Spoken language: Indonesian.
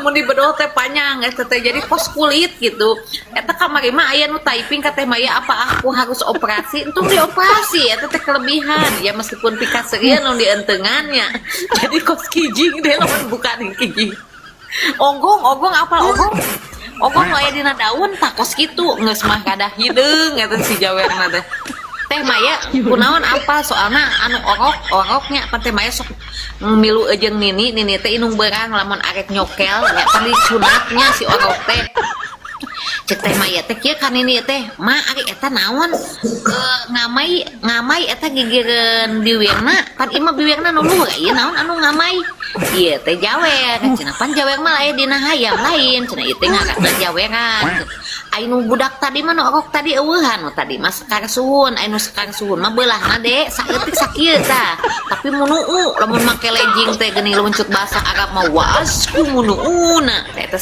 Mun di bedol teh panjang eta teh jadi kos kulit gitu. Eta kamari mah aya nu typing ka teh Maya apa aku harus operasi entung dioperasi eta teh kelebihan ya meskipun pika seueun nu dientengannya. Jadi kos kijing deh lamun bukan kijing. Ogong apa ogong? Ogong aya dina daun takos kitu geus mah kada hideung eta si jawerna teh. Teh Maya kunaon apa soalna anu oroknya apa teh Maya sok milu jeung nini teh inung berang lamun arek nyokel nya tadi sunatnya si orok teh cek teh Maya teh kieu kan ini teh ma ari eta naon ngamai eta gigireun biwirna pan imah biwirna nu luhur ieu naon anu ngamai ieu teh jawer cenah pan jawer mah aya dina hayam lain cenah ieu teh ngaranna jaweran anu budak tadi mah orok tadi eueuhan nu tadi mah sekar suhun anu sekar suhun mah beulahna dek saeutik sakieu tah tapi munuu lamun make legging teh geuning luncut bahasa Arab mah wasku munuuna teh eta